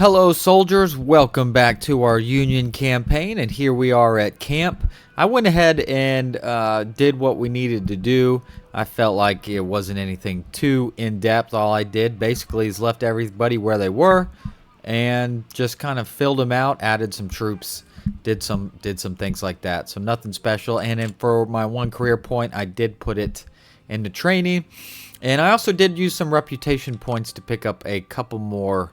Hello soldiers, welcome back to our Union campaign, and here we are at camp. I went ahead and did what we needed to do. I felt like it wasn't anything too in-depth. All I did basically is left everybody where they were and just kind of filled them out, added some troops, did some things like that. So nothing special. And then for my one career point, I did put it into training. And I also did use some reputation points to pick up a couple more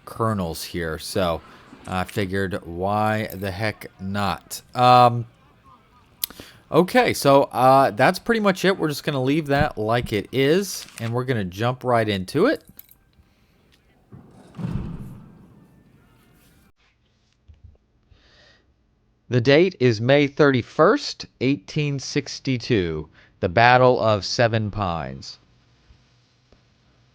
kernels here, so I figured why the heck not. Okay, so that's pretty much it. We're just gonna leave that like it is, and we're gonna jump right into it. The date is May 31st, 1862, the Battle of Seven Pines.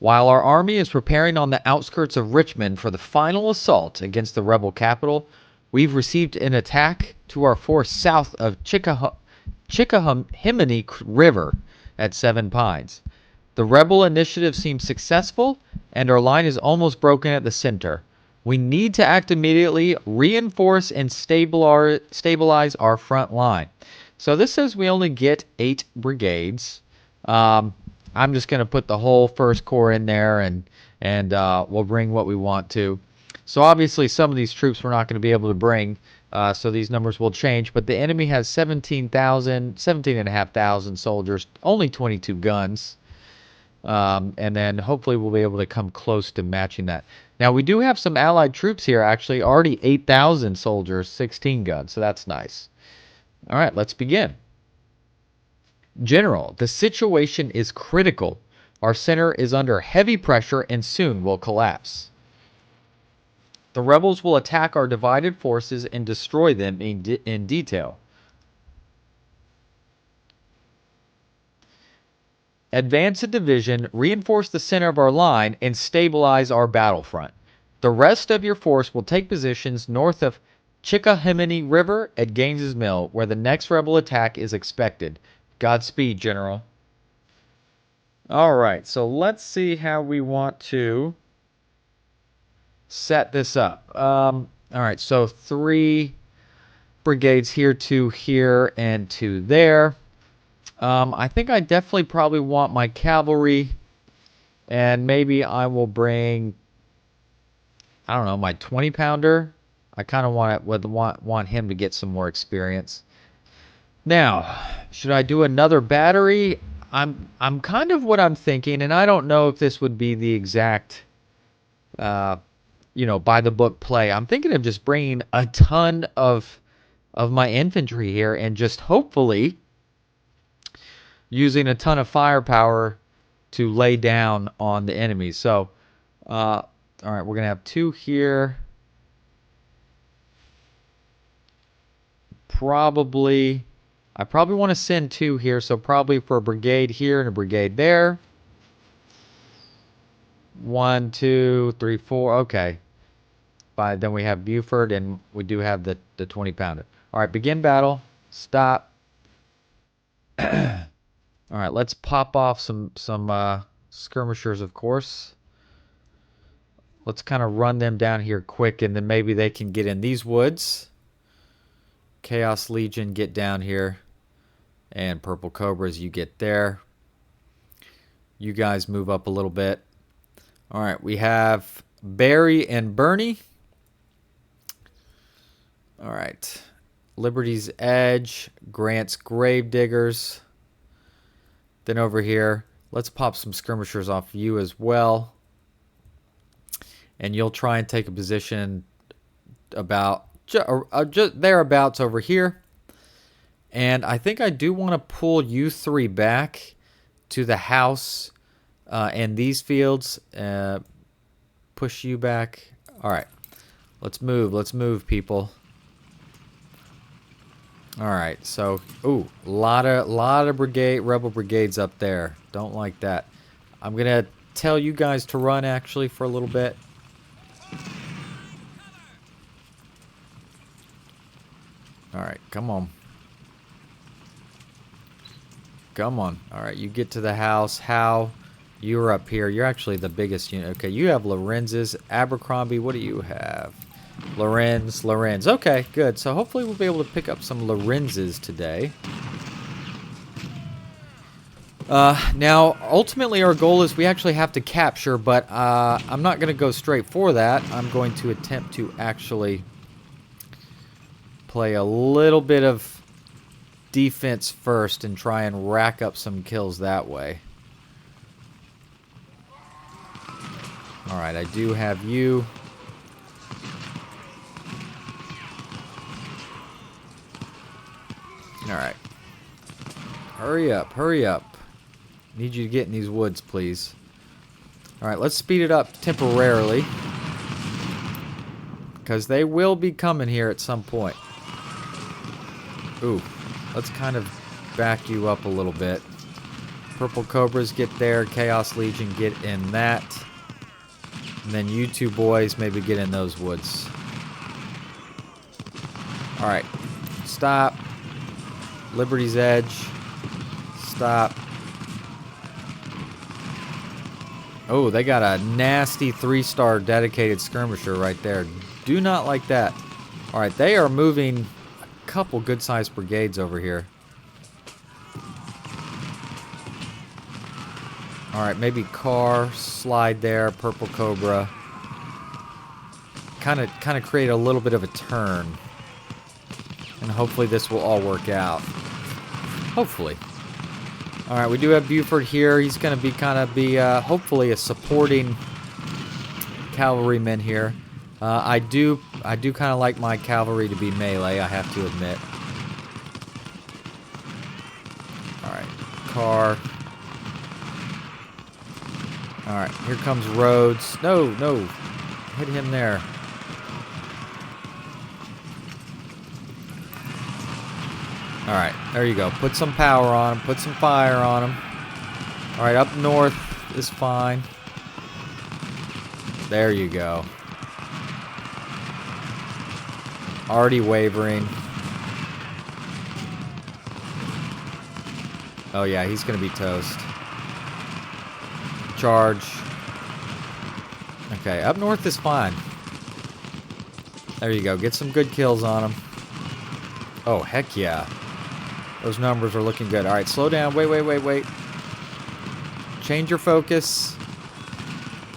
While our army is preparing on the outskirts of Richmond for the final assault against the rebel capital, we've received an attack to our force south of Chickahominy River at Seven Pines. The rebel initiative seems successful, and our line is almost broken at the center. We need to act immediately, reinforce and stabilize our front line. So this says we only get 8 brigades. I'm just going to put the whole first corps in there, and we'll bring what we want to. So obviously some of these troops we're not going to be able to bring, so these numbers will change. But the enemy has 17,500 soldiers, only 22 guns. And then hopefully we'll be able to come close to matching that. Now we do have some allied troops here, actually, already 8,000 soldiers, 16 guns, so that's nice. All right, let's begin. General, the situation is critical. Our center is under heavy pressure and soon will collapse. The rebels will attack our divided forces and destroy them in detail. Advance a division, reinforce the center of our line, and stabilize our battlefront. The rest of your force will take positions north of Chickahominy River at Gaines's Mill, where the next rebel attack is expected. Godspeed, General. Alright, so let's see how we want to set this up. Alright, so 3 brigades here, 2 here, and 2 there. I think I definitely probably want my cavalry, and maybe I will bring, I don't know, my 20-pounder. I kind of want him to get some more experience. Now, should I do another battery? I'm kind of what I'm thinking, and I don't know if this would be the exact, by the book play. I'm thinking of just bringing a ton of my infantry here and just hopefully using a ton of firepower to lay down on the enemy. So, all right, we're gonna have 2 here. I probably want to send 2 here, so probably for a brigade here and a brigade there. 1, 2, 3, 4. Okay. Then we have Buford, and we do have the 20-pounder. All right, begin battle. Stop. All right, let's pop off some skirmishers, of course. Let's kind of run them down here quick, and then maybe they can get in these woods. Chaos Legion, get down here. And Purple Cobras, you get there. You guys move up a little bit. All right, we have Barry and Bernie. All right. Liberty's Edge, Grant's Gravediggers. Then over here, let's pop some skirmishers off you as well. And you'll try and take a position about just thereabouts over here. And I think I do want to pull you 3 back to the house and these fields. Push you back. All right. Let's move. Let's move, people. All right. So, ooh, lot of rebel brigades up there. Don't like that. I'm going to tell you guys to run, actually, for a little bit. All right. Come on. Come on. All right, you get to the house. How? You're up here. You're actually the biggest unit. Okay, you have Lorenz's. Abercrombie, what do you have? Lorenz. Okay, good. So hopefully we'll be able to pick up some Lorenz's today. Now, ultimately our goal is we actually have to capture, but I'm not going to go straight for that. I'm going to attempt to actually play a little bit of defense first and try and rack up some kills that way. Alright, I do have you. Alright. Hurry up, hurry up. Need you to get in these woods, please. Alright, let's speed it up temporarily. Because they will be coming here at some point. Ooh, let's kind of back you up a little bit. Purple Cobras get there. Chaos Legion get in that. And then you two boys maybe get in those woods. Alright, stop. Liberty's Edge. Stop. Oh, they got a nasty 3-star dedicated skirmisher right there. Do not like that. Alright, they are moving a couple good-sized brigades over here. Alright, maybe car, slide there, Purple Cobra. Kind of create a little bit of a turn. And hopefully this will all work out. Hopefully. Alright, we do have Buford here. He's going to be hopefully a supporting cavalryman here. I do kind of like my cavalry to be melee, I have to admit. Alright, car. Alright, here comes Rhodes. No, hit him there. Alright, there you go. Put some power on him. Put some fire on him. Alright, up north is fine. There you go. Already wavering. Oh yeah, he's going to be toast. Charge. Okay, up north is fine. There you go. Get some good kills on him. Oh, heck yeah. Those numbers are looking good. Alright, slow down. Wait. Change your focus.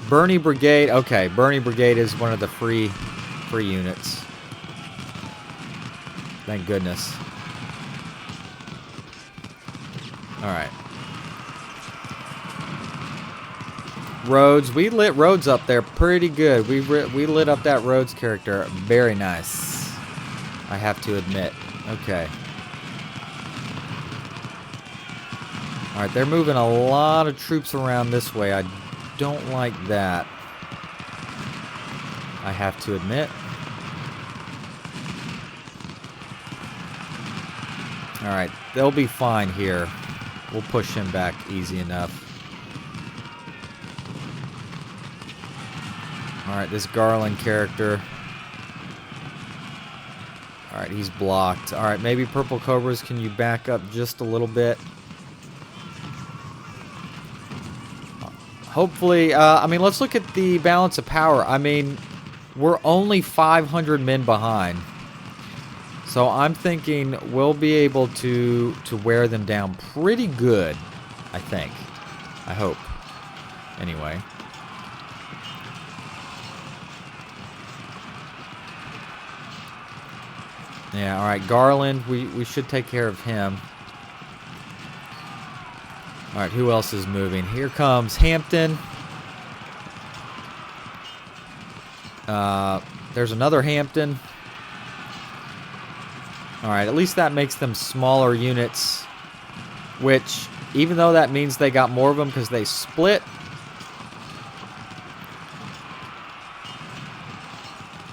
Bernie Brigade. Okay, Bernie Brigade is one of the free units. Thank goodness. Alright. Rhodes. We lit Rhodes up there pretty good. We lit up that Rhodes character. Very nice. I have to admit. Okay. Alright, they're moving a lot of troops around this way. I don't like that. I have to admit. Alright, they'll be fine here. We'll push him back easy enough. Alright, this Garland character. Alright, he's blocked. Alright, maybe Purple Cobras, can you back up just a little bit? Hopefully, I mean, let's look at the balance of power. I mean, we're only 500 men behind. So I'm thinking we'll be able to wear them down pretty good, I think. I hope. Anyway. Yeah, alright, Garland, we should take care of him. Alright, who else is moving? Here comes Hampton. There's another Hampton. Alright, at least that makes them smaller units. Which, even though that means they got more of them because they split.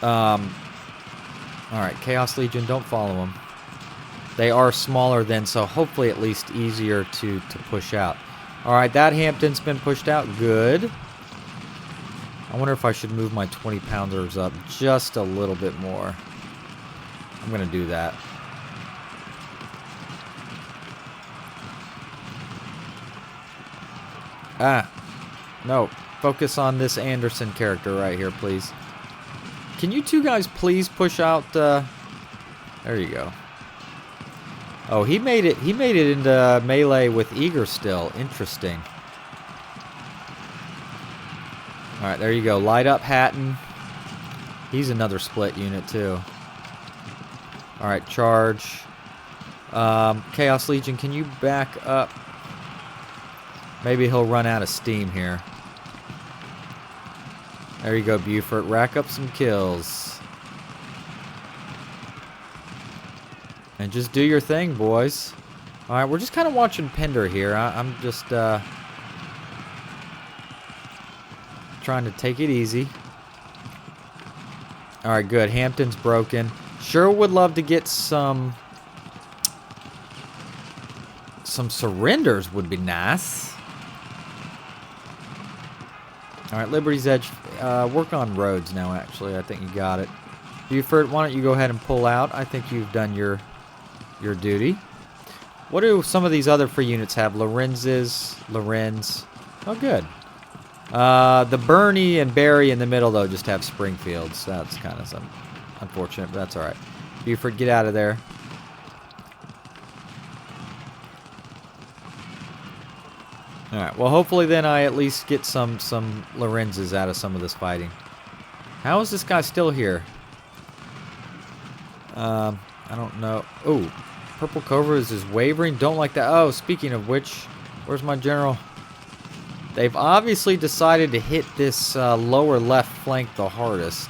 Alright, Chaos Legion, don't follow them. They are smaller then, so hopefully at least easier to push out. Alright, that Hampton's been pushed out. Good. I wonder if I should move my 20-pounders up just a little bit more. I'm going to do that. Ah, No. Focus on this Anderson character right here, please. Can you two guys please push out, there you go. Oh, he made it into melee with Eager still. Interesting. Alright, there you go. Light up Hatton. He's another split unit, too. Alright, charge. Chaos Legion, can you back up? Maybe he'll run out of steam here. There you go, Buford. Rack up some kills. And just do your thing, boys. Alright, we're just kind of watching Pender here. I'm just trying to take it easy. Alright, good. Hampton's broken. Sure would love to get some surrenders would be nice. Alright, Liberty's Edge. Work on roads now, actually. I think you got it. Buford, why don't you go ahead and pull out? I think you've done your duty. What do some of these other free units have? Lorenz. Oh, good. The Bernie and Barry in the middle, though, just have Springfields. That's kind of some unfortunate, but that's alright. Buford, get out of there. Alright, well, hopefully then I at least get some Lorenzes out of some of this fighting. How is this guy still here? I don't know. Oh, Purple Cobras is wavering. Don't like that. Oh, speaking of which, where's my general? They've obviously decided to hit this lower left flank the hardest.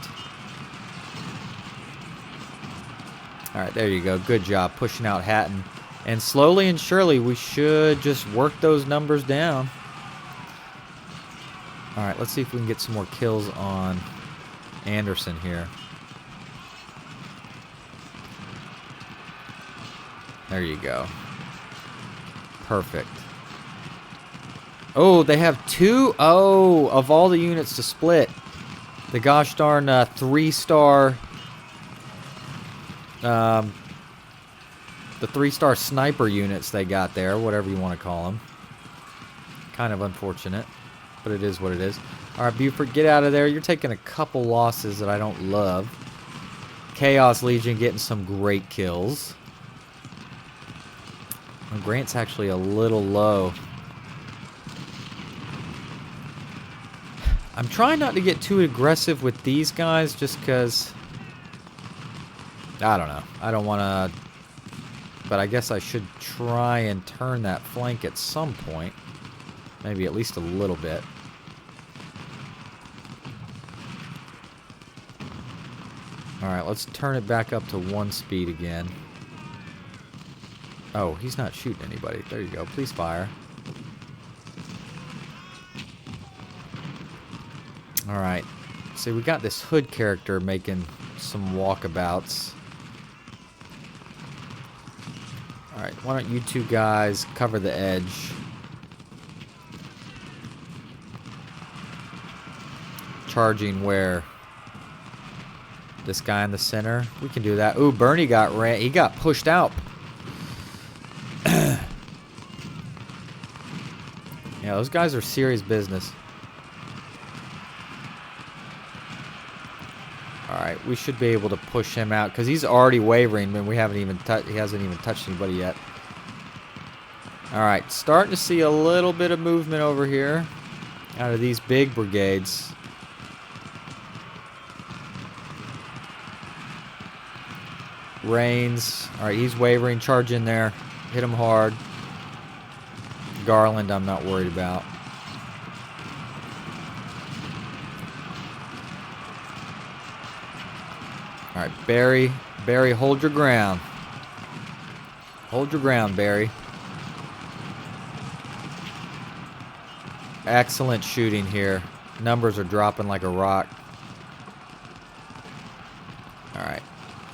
Alright, there you go. Good job pushing out Hatton. And slowly and surely, we should just work those numbers down. Alright, let's see if we can get some more kills on Anderson here. There you go. Perfect. Oh, they have two. Oh, of all the units to split. The gosh darn 3-star... the 3-star sniper units they got there, whatever you want to call them. Kind of unfortunate, but it is what it is. Alright, Buford, get out of there. You're taking a couple losses that I don't love. Chaos Legion getting some great kills. And Grant's actually a little low. I'm trying not to get too aggressive with these guys just because... I don't know. I don't want to... But I guess I should try and turn that flank at some point. Maybe at least a little bit. Alright, let's turn it back up to 1 speed again. Oh, he's not shooting anybody. There you go. Please fire. Alright. See, we got this Hood character making some walkabouts. Alright, why don't you two guys cover the edge? Charging where? This guy in the center? We can do that. Ooh, Bernie he got pushed out. Yeah, those guys are serious business. Alright, we should be able to push him out because he's already wavering and we haven't even he hasn't even touched anybody yet. Alright, starting to see a little bit of movement over here out of these big brigades. Rains. Alright, he's wavering. Charge in there. Hit him hard. Garland, I'm not worried about. Alright, Barry. Barry, hold your ground. Hold your ground, Barry. Excellent shooting here. Numbers are dropping like a rock. Alright.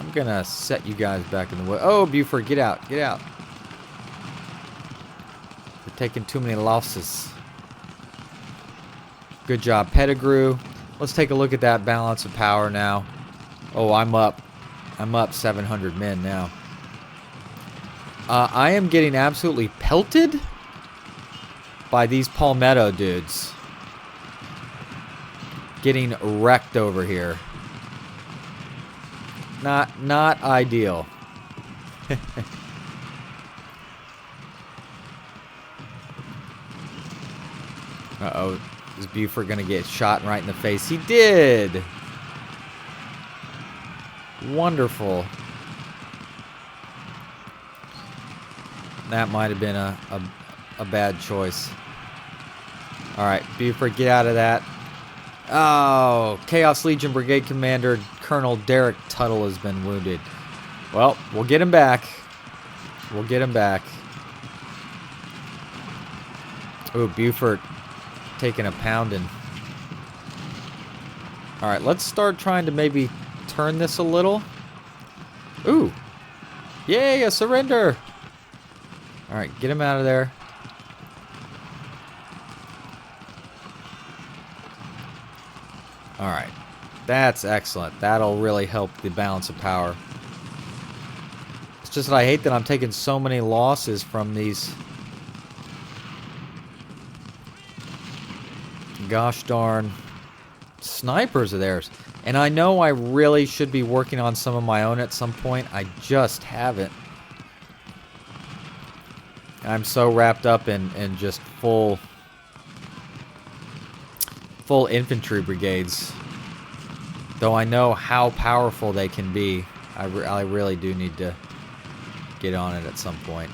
I'm gonna set you guys back in the way. Oh, Buford, get out. Get out. You're taking too many losses. Good job, Pettigrew. Let's take a look at that balance of power now. Oh, I'm up 700 men now. I am getting absolutely pelted by these Palmetto dudes. getting wrecked over here. Not ideal. Uh-oh. Is Buford gonna get shot right in the face? He did! Wonderful. That might have been a bad choice. Alright, Buford, get out of that. Oh, Chaos Legion Brigade Commander Colonel Derek Tuttle has been wounded. Well, we'll get him back. We'll get him back. Ooh, Buford taking a pounding. Alright, let's start trying to maybe turn this a little. Ooh. Yay, a surrender. Alright, get him out of there. Alright. That's excellent. That'll really help the balance of power. It's just that I hate that I'm taking so many losses from these. Gosh darn snipers of theirs. And I know I really should be working on some of my own at some point. I just haven't. I'm so wrapped up in just full infantry brigades. Though I know how powerful they can be. I really do need to get on it at some point.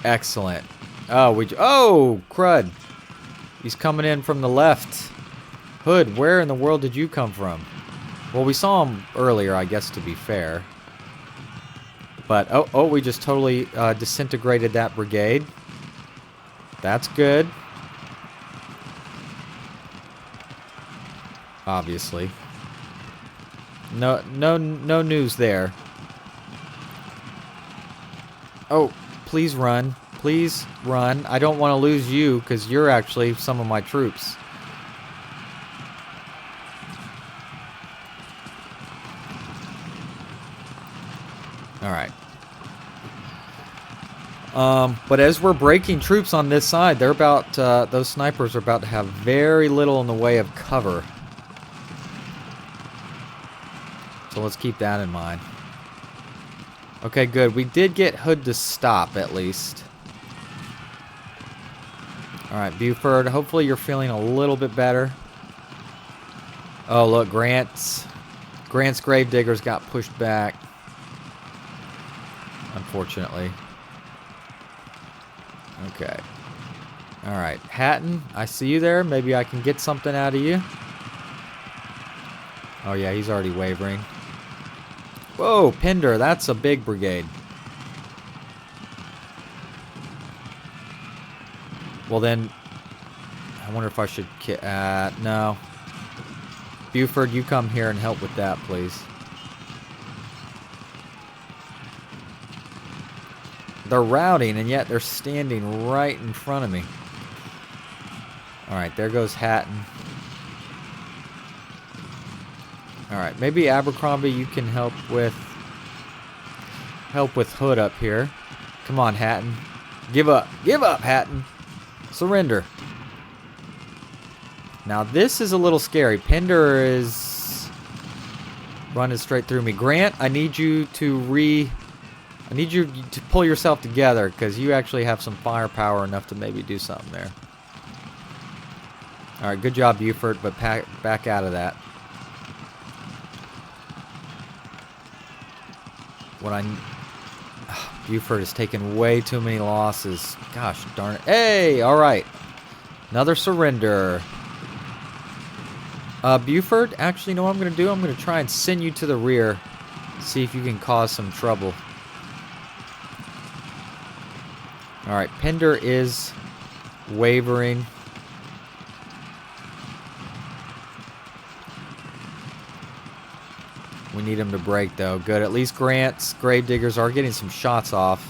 Excellent. Oh, crud. He's coming in from the left. Hood, where in the world did you come from? Well, we saw him earlier, I guess, to be fair. But, oh, we just totally disintegrated that brigade. That's good. Obviously. No news there. Oh, please run. Please run. I don't want to lose you, because you're actually some of my troops. Alright. But as we're breaking troops on this side, they're about, those snipers are about to have very little in the way of cover. So let's keep that in mind. Okay, good. We did get Hood to stop, at least. Alright, Buford, hopefully you're feeling a little bit better. Oh, look, Grant's Gravediggers got pushed back. Unfortunately. Okay. Alright, Hatton, I see you there. Maybe I can get something out of you. Oh yeah, he's already wavering. Whoa, Pender, that's a big brigade. Well then, I wonder if I should... no. Buford, you come here and help with that, please. They're routing, and yet they're standing right in front of me. Alright, there goes Hatton. Alright, maybe Abercrombie, you can help with Hood up here. Come on, Hatton. Give up. Give up, Hatton. Surrender. Now, this is a little scary. Pender is running straight through me. Grant, I need you to pull yourself together, because you actually have some firepower enough to maybe do something there. Alright, good job, Buford, but back out of that. Buford has taken way too many losses. Gosh darn it. Hey, alright. Another surrender. Buford, actually, you know what I'm going to do? I'm going to try and send you to the rear. See if you can cause some trouble. Alright, Pender is wavering. We need him to break, though. Good. At least Grant's Gravediggers are getting some shots off.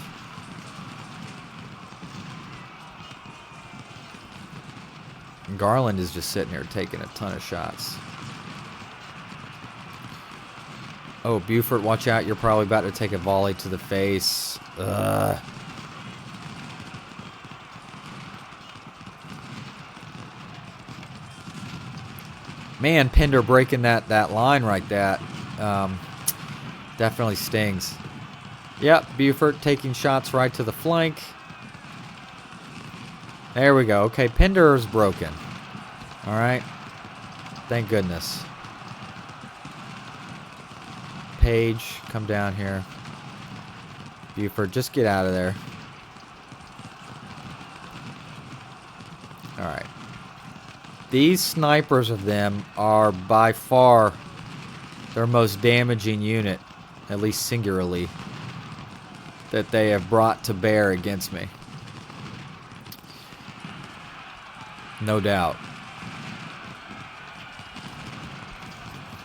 And Garland is just sitting here taking a ton of shots. Oh, Buford, watch out. You're probably about to take a volley to the face. Ugh. Man, Pender breaking that line right there. Definitely stings. Yep, Buford taking shots right to the flank. There we go. Okay, Pender is broken. All right. Thank goodness. Page, come down here. Buford, just get out of there. All right. These snipers of them are by far their most damaging unit, at least singularly, that they have brought to bear against me. No doubt.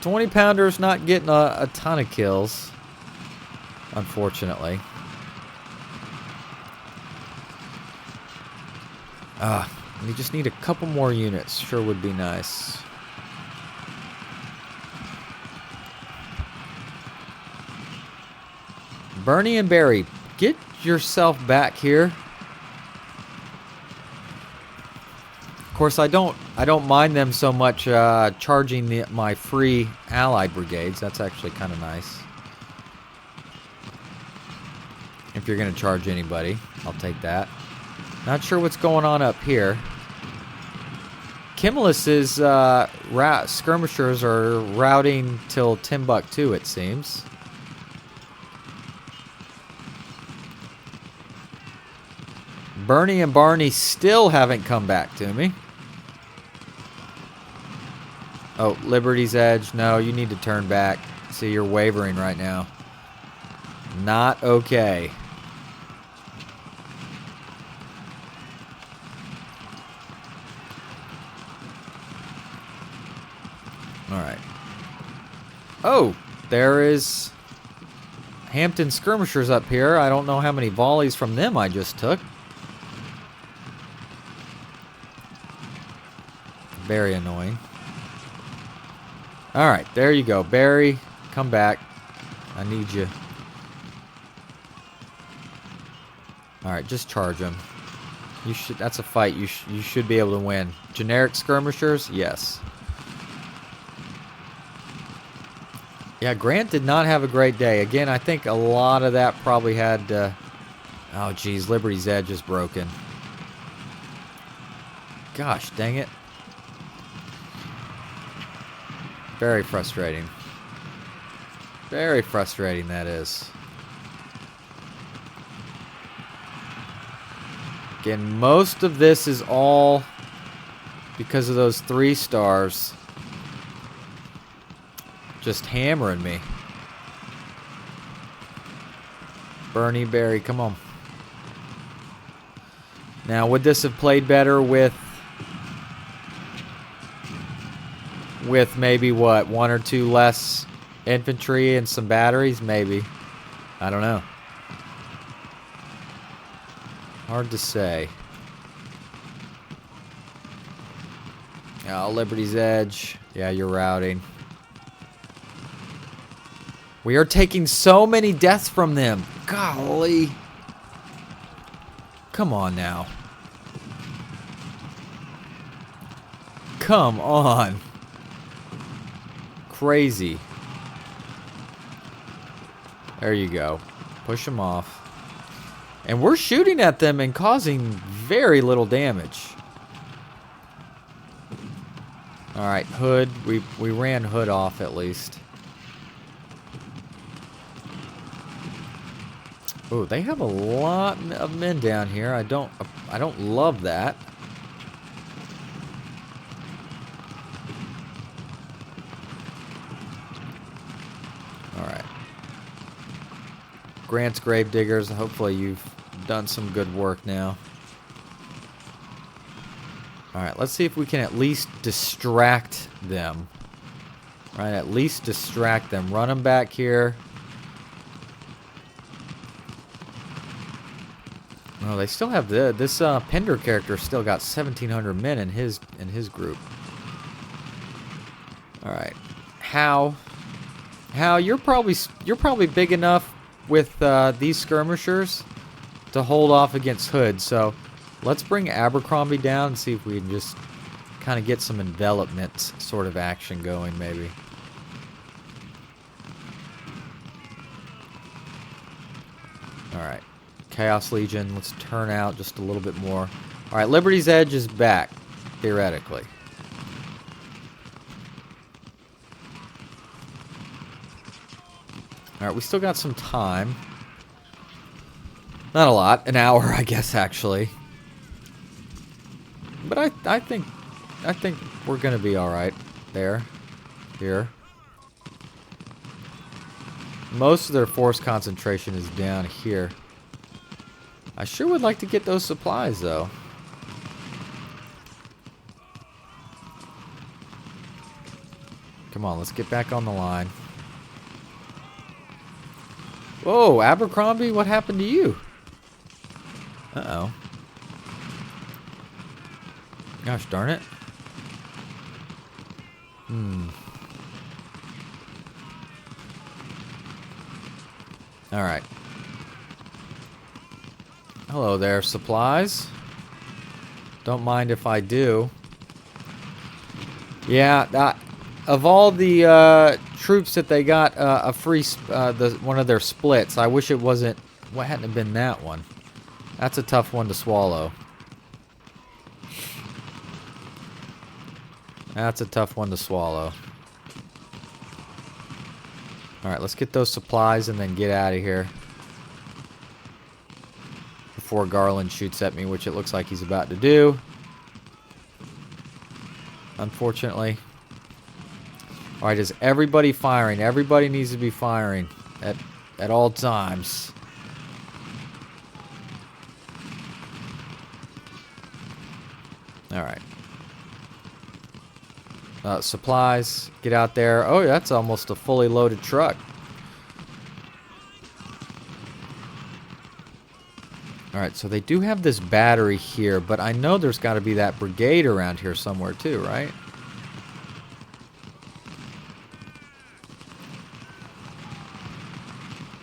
20-pounder's not getting a ton of kills, unfortunately. We just need a couple more units. Sure would be nice. Bernie and Barry, get yourself back here. Of course, I don't mind them so much charging my free allied brigades. That's actually kind of nice. If you're going to charge anybody, I'll take that. Not sure what's going on up here. Kimlis's skirmishers are routing till Timbuktu, it seems. Bernie and Barney still haven't come back to me. Oh, Liberty's Edge. No, you need to turn back. See, you're wavering right now. Not okay. Alright. Oh, there is Hampton skirmishers up here. I don't know how many volleys from them I just took. Very annoying. Alright, there you go. Barry, come back. I need you. Alright, just charge him. You should. That's a fight you should be able to win. Generic skirmishers? Yes. Yeah, Grant did not have a great day. Again, I think a lot of that probably had... oh, geez, Liberty's Edge is broken. Gosh, dang it. Very frustrating. Very frustrating, that is. Again, most of this is all because of those 3 stars just hammering me. Bernie, Barry, come on. Now, would this have played better with maybe, what, 1 or 2 less infantry and some batteries? Maybe. I don't know. Hard to say. Oh, Liberty's Edge. Yeah, you're routing. We are taking so many deaths from them. Golly. Come on now. Come on. Crazy. There you go. Push them off. And we're shooting at them and causing very little damage. Alright, Hood. We ran Hood off at least. Oh, they have a lot of men down here. I don't love that. Alright. Grant's Gravediggers. Hopefully you've done some good work now. Alright, let's see if we can at least distract them. Right, at least distract them. Run them back here. Oh, they still have this Pender character still got 1,700 men in his group. All right, How, you're probably big enough with these skirmishers to hold off against Hood. So let's bring Abercrombie down and see if we can just kind of get some envelopment sort of action going, maybe. Alright. Chaos Legion, let's turn out just a little bit more. Alright, Liberty's Edge is back, theoretically. Alright, we still got some time. Not a lot. An hour, I guess, actually. But I think we're gonna be alright. There. Here. Most of their force concentration is down here. I sure would like to get those supplies, though. Come on, let's get back on the line. Whoa, Abercrombie, what happened to you? Uh-oh. Gosh darn it. Alright. Hello there, supplies. Don't mind if I do. Yeah, of all the troops that they got a free one of their splits, I wish it wasn't. What hadn't have been that one? That's a tough one to swallow. That's a tough one to swallow. Alright, let's get those supplies and then get out of here. Before Garland shoots at me, which it looks like he's about to do. Unfortunately. Alright, is everybody firing? Everybody needs to be firing at all times. Alright. Supplies. Get out there. Oh, that's almost a fully loaded truck. Alright, so they do have this battery here, but I know there's got to be that brigade around here somewhere too, right?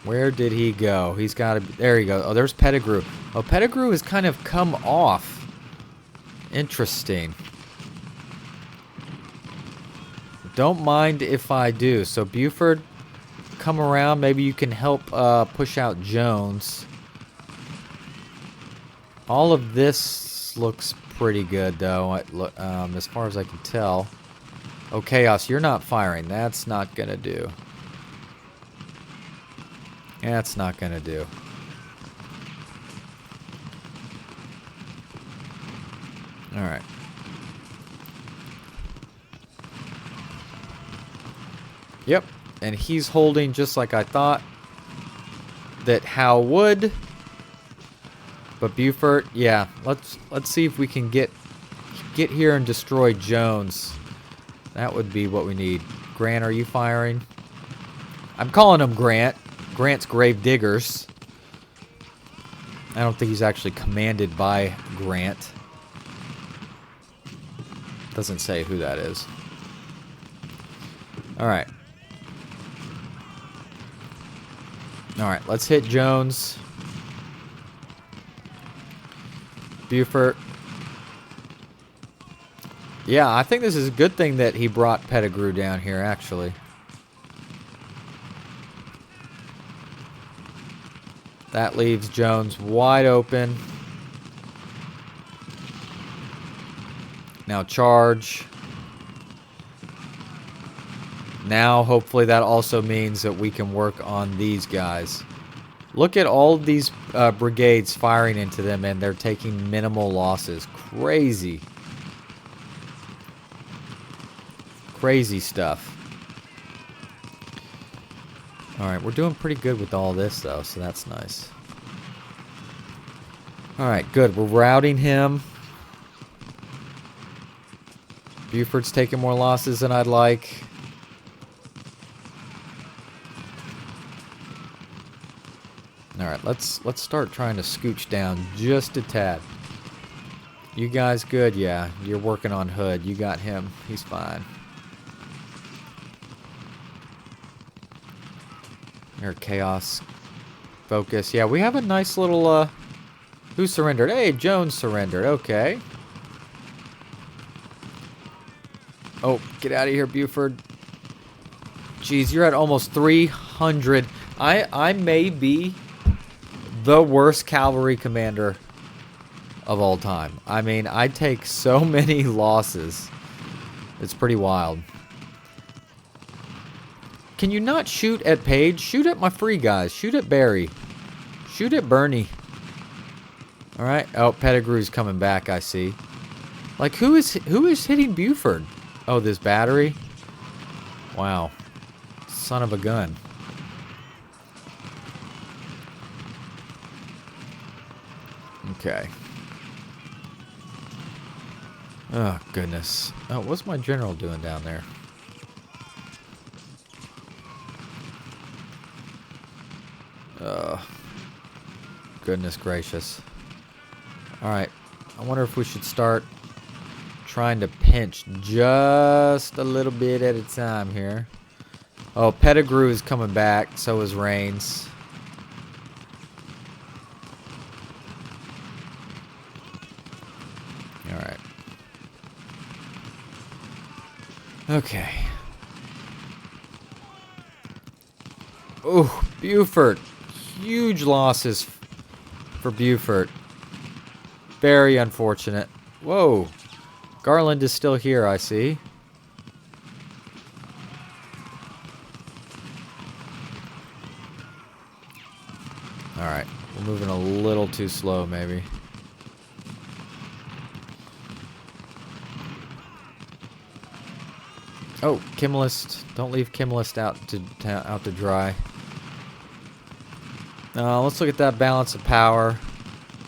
Where did he go? He's got to be... There you go. Oh, there's Pettigrew. Oh, Pettigrew has kind of come off. Interesting. Don't mind if I do. So, Buford, come around. Maybe you can help push out Jones. All of this looks pretty good, though, as far as I can tell. Oh, Chaos, you're not firing. That's not going to do. That's not going to do. Alright. Yep. And he's holding just like I thought that Howe would. But Buford, yeah. Let's see if we can get here and destroy Jones. That would be what we need. Grant, are you firing? I'm calling him Grant. Grant's Grave Diggers. I don't think he's actually commanded by Grant. Doesn't say who that is. Alright. Alright, let's hit Jones. Buford. Yeah, I think this is a good thing that he brought Pettigrew down here, actually. That leaves Jones wide open. Now charge. Now hopefully that also means that we can work on these guys. Look at all of these brigades firing into them, and they're taking minimal losses. Crazy. Crazy stuff. Alright, we're doing pretty good with all this, though, so that's nice. Alright, good. We're routing him. Buford's taking more losses than I'd like. Alright, let's start trying to scooch down just a tad. You guys good? Yeah, you're working on Hood. You got him. He's fine. Here, Chaos. Focus. Yeah, we have a nice little, who surrendered? Hey, Jones surrendered. Okay. Oh, get out of here, Buford. Jeez, you're at almost 300. I may be the worst cavalry commander of all time. I mean, I take so many losses. It's pretty wild. Can you not shoot at Page? Shoot at my free guys. Shoot at Barry. Shoot at Bernie. Alright. Oh, Pettigrew's coming back, I see. Like, who is hitting Buford? Oh, this battery? Wow. Son of a gun. Okay. Oh, goodness. Oh, what's my general doing down there? Goodness gracious. Alright. I wonder if we should start trying to pinch just a little bit at a time here. Oh, Pettigrew is coming back. So is Rains. Alright. Okay. Oh, Buford. Huge losses for Buford. Very unfortunate. Whoa. Garland is still here, I see. Alright. We're moving a little too slow, maybe. Oh, Kimlist. Don't leave Kimlist out to dry. Let's look at that balance of power.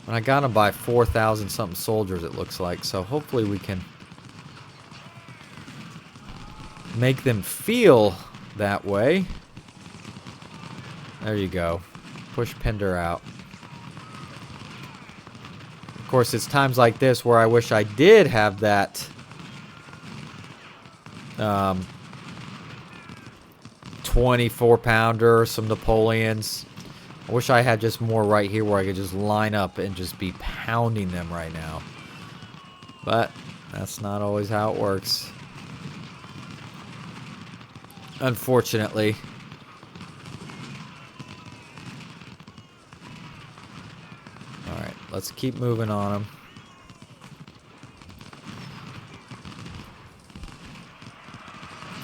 And I got him by 4,000 something soldiers, it looks like. So hopefully we can make them feel that way. There you go. Push Pender out. Of course, it's times like this where I wish I did have that 24-pounder, some Napoleons. I wish I had just more right here where I could just line up and just be pounding them right now. But that's not always how it works. Unfortunately. Alright, let's keep moving on them.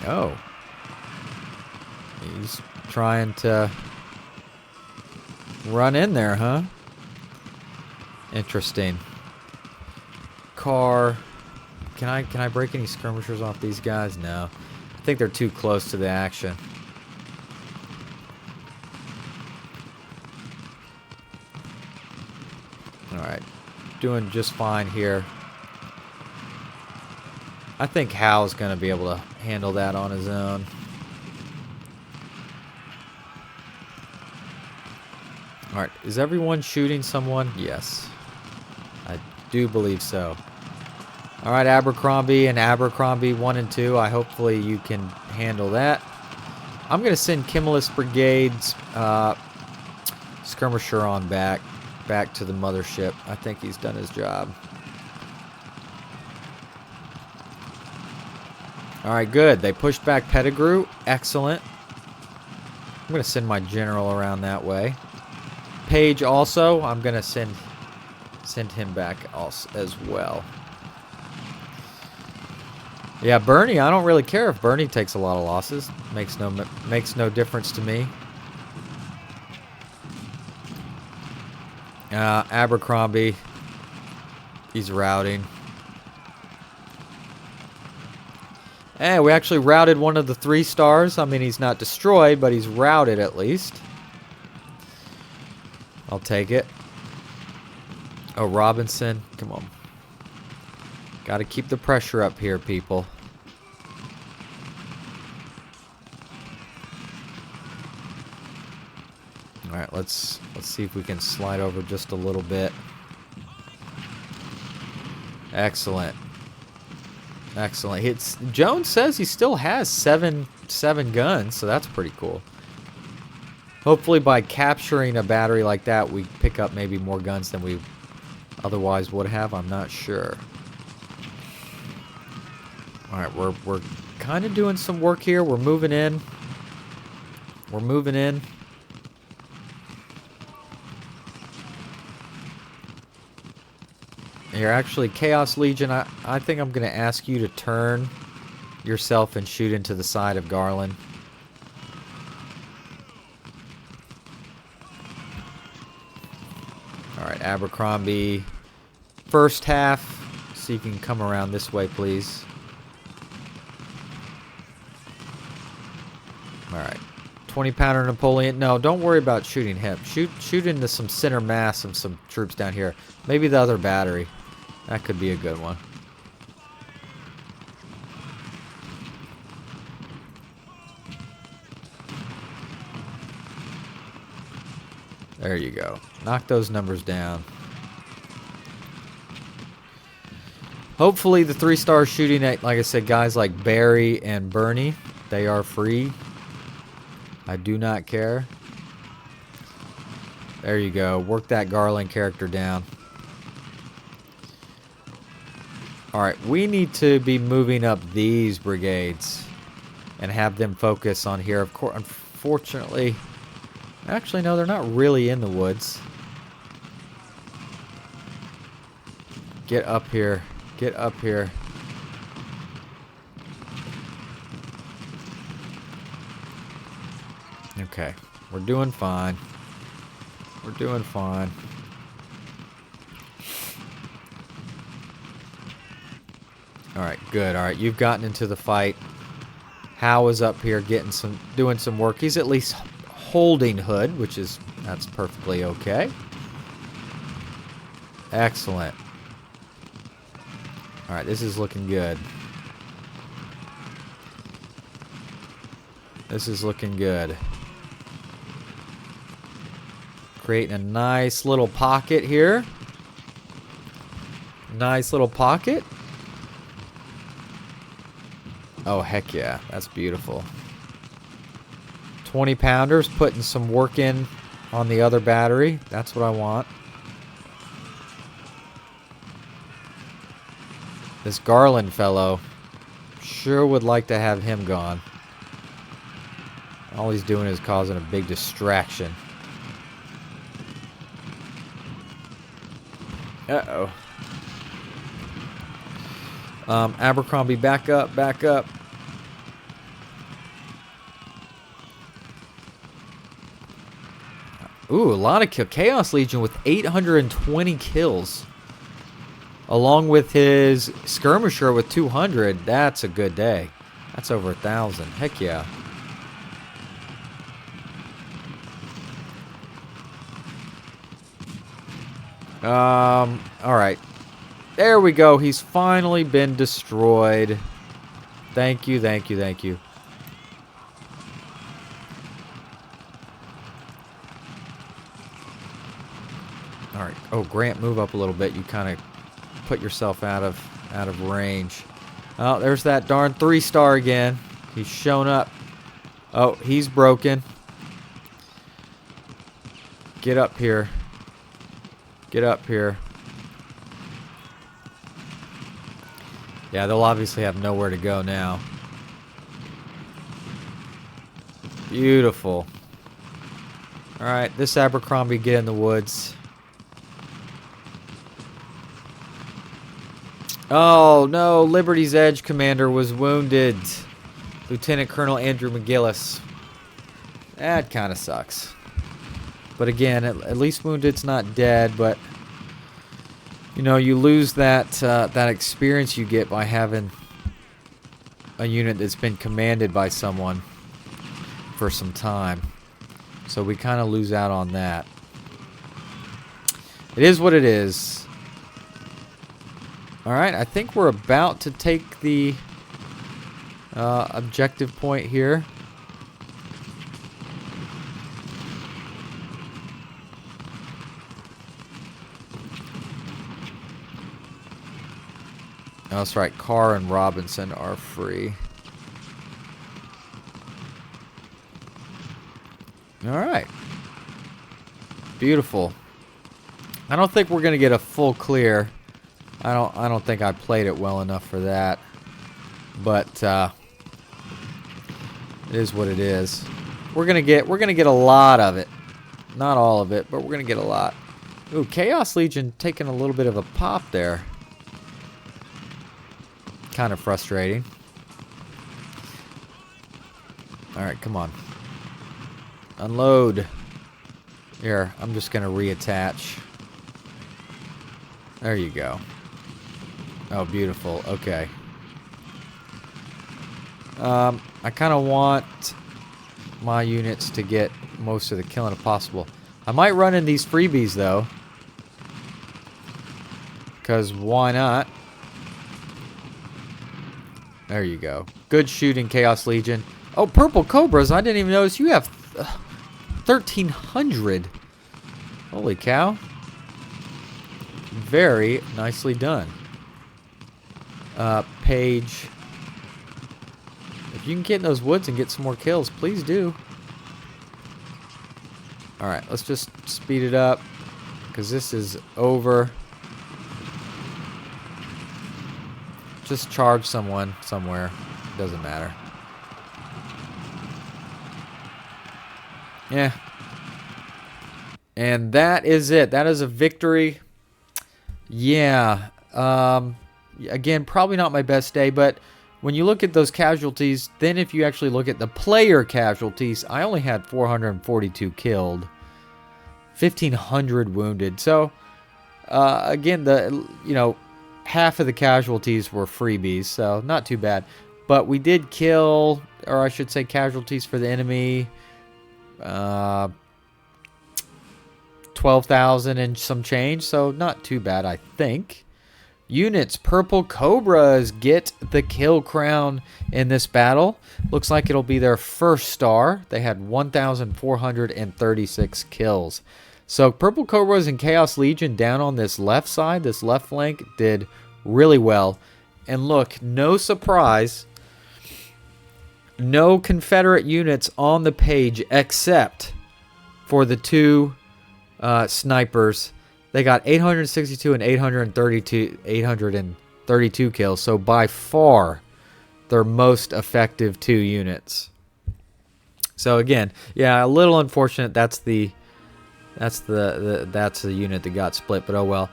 Oh. He's trying to run in there, huh? Interesting. Car. Can I break any skirmishers off these guys? No. I think they're too close to the action. Alright. Doing just fine here. I think Hal's going to be able to handle that on his own. Alright, is everyone shooting someone? Yes. I do believe so. Alright, Abercrombie and Abercrombie 1 and 2. Hopefully you can handle that. I'm going to send Kimmelist Brigade's skirmisher on back to the mothership. I think he's done his job. Alright, good. They pushed back Pettigrew. Excellent. I'm going to send my general around that way. Page also, I'm going to send him back also, as well. Yeah, Bernie, I don't really care if Bernie takes a lot of losses. Makes no difference to me. Abercrombie, he's routing. Hey, we actually routed one of the 3 stars. I mean, he's not destroyed, but he's routed at least. I'll take it. Oh, Robinson. Come on. Got to keep the pressure up here, people. All right, let's see if we can slide over just a little bit. Excellent. Excellent. Jones says he still has seven guns, so that's pretty cool. Hopefully by capturing a battery like that, we pick up maybe more guns than we otherwise would have. I'm not sure. Alright, we're kind of doing some work here. We're moving in. We're moving in. Here, actually, Chaos Legion, I think I'm going to ask you to turn yourself and shoot into the side of Garland. Alright, Abercrombie. First half. See if you can come around this way, please. Alright. 20-pounder Napoleon. No, don't worry about shooting him. Shoot into some center mass of some troops down here. Maybe the other battery. That could be a good one. There you go. Knock those numbers down. Hopefully the 3-star shooting at, like I said, guys like Barry and Bernie, they are free. I do not care. There you go. Work that Garland character down. Alright, we need to be moving up these brigades and have them focus on here. Of course, unfortunately, actually, no, they're not really in the woods. Get up here. Get up here. Okay, we're doing fine. We're doing fine. Alright, good. Alright, you've gotten into the fight. Howe is up here doing some work. He's at least holding Hood, that's perfectly okay. Excellent. Alright, this is looking good. This is looking good. Creating a nice little pocket here. Nice little pocket. Oh, heck yeah. That's beautiful. 20-pounders putting some work in on the other battery. That's what I want. This Garland fellow, sure would like to have him gone. All he's doing is causing a big distraction. Uh-oh. Abercrombie, back up, back up. Ooh, a lot of kills. Chaos Legion with 820 kills. Along with his skirmisher with 200. That's a good day. That's over 1,000. Heck yeah. Alright. There we go. He's finally been destroyed. Thank you, thank you, thank you. Alright. Oh, Grant, move up a little bit. You kind of put yourself out of range. Oh, there's that darn 3-star again. He's shown up. Oh, he's broken. Get up here. Get up here. Yeah, they'll obviously have nowhere to go now. Beautiful. Alright, this Abercrombie, get in the woods. Oh, no. Liberty's Edge commander was wounded. Lieutenant Colonel Andrew McGillis. That kind of sucks. But again, at least wounded's not dead, but you know, you lose that that experience you get by having a unit that's been commanded by someone for some time. So we kind of lose out on that. It is what it is. Alright, I think we're about to take the objective point here. Oh, that's right, Carr and Robinson are free. Alright. Beautiful. I don't think we're gonna get a full clear. I don't think I played it well enough for that. But it is what it is. We're gonna get a lot of it. Not all of it, but we're gonna get a lot. Ooh, Chaos Legion taking a little bit of a pop there. Kind of frustrating. Alright, come on. Unload. Here, I'm just gonna reattach. There you go. Oh, beautiful. Okay. I kind of want my units to get most of the killing if possible. I might run in these freebies, though. Because why not? There you go. Good shooting, Chaos Legion. Oh, Purple Cobras. I didn't even notice you have 1,300. Holy cow. Very nicely done. Page. If you can get in those woods and get some more kills, please do. Alright, let's just speed it up. Because this is over. Just charge someone somewhere. Doesn't matter. Yeah. And that is it. That is a victory. Yeah. Again, probably not my best day, but when you look at those casualties, then if you actually look at the player casualties, I only had 442 killed, 1,500 wounded. So, again, half of the casualties were freebies, so not too bad. But we did kill, or I should say casualties for the enemy, 12,000 and some change, so not too bad, I think. Units, Purple Cobras get the kill crown in this battle. Looks like it'll be their first star. They had 1,436 kills. So Purple Cobras and Chaos Legion down on this left side, this left flank, did really well. And look, no surprise, no Confederate units on the page except for the two snipers. They got 862 and 832 kills. So by far, their most effective two units. So again, yeah, a little unfortunate. That's the unit that got split. But oh well.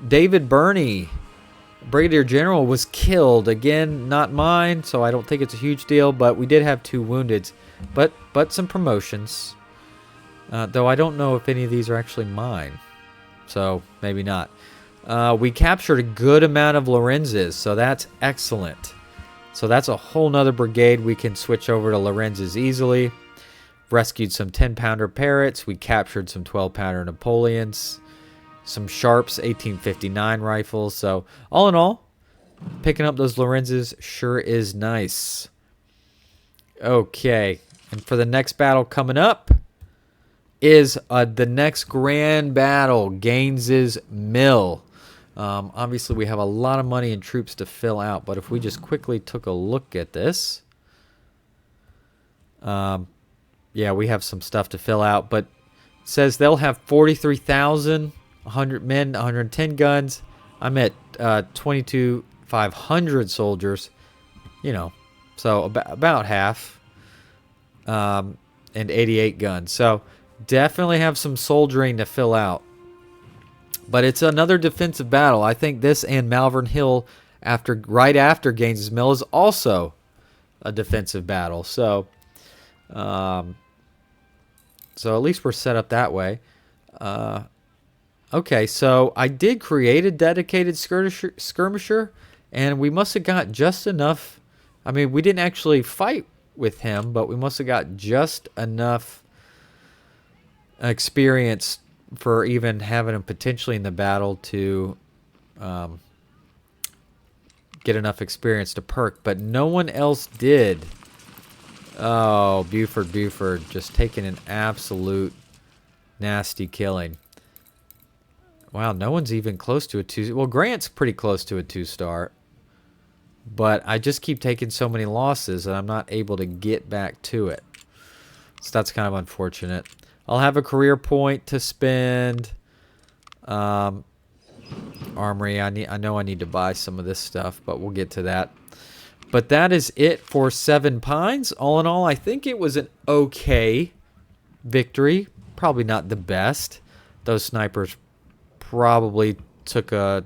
David Birney, Brigadier General, was killed again. Not mine, so I don't think it's a huge deal. But we did have 2 woundeds, but some promotions. Though I don't know if any of these are actually mine. So, maybe not. We captured a good amount of Lorenzes, so that's excellent. So that's a whole nother brigade. We can switch over to Lorenzes easily. Rescued some 10-pounder Parrots. We captured some 12-pounder Napoleons. Some Sharps 1859 rifles. So, all in all, picking up those Lorenzes sure is nice. Okay, and for the next battle coming up is the next grand battle, Gaines's Mill. Obviously, we have a lot of money and troops to fill out, but if we just quickly took a look at this, yeah, we have some stuff to fill out, but it says they'll have 43,000, 100 men, 110 guns. I'm at 22,500 soldiers, so about half, and 88 guns. So definitely have some soldiering to fill out. But it's another defensive battle. I think this and Malvern Hill, right after Gaines's Mill, is also a defensive battle. So, so at least we're set up that way. Okay, so I did create a dedicated skirmisher, and we must have got just enough. I mean, we didn't actually fight with him, but we must have got just enough experience for even having him potentially in the battle to get enough experience to perk, but no one else did. Oh, Buford just taking an absolute nasty killing. Wow, no one's even close to a 2. Well, Grant's pretty close to a 2-star, but I just keep taking so many losses that I'm not able to get back to it. So that's kind of unfortunate. I'll have a career point to spend. Armory, I know I need to buy some of this stuff, but we'll get to that. But that is it for Seven Pines. All in all, I think it was an okay victory. Probably not the best. Those snipers probably took a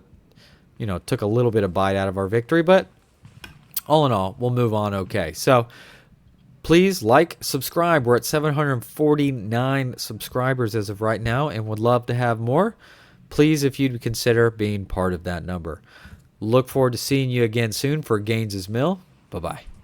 little bit of bite out of our victory, but all in all, we'll move on okay. So please like, subscribe. We're at 749 subscribers as of right now and would love to have more. Please, if you'd consider being part of that number. Look forward to seeing you again soon for Gaines's Mill. Bye-bye.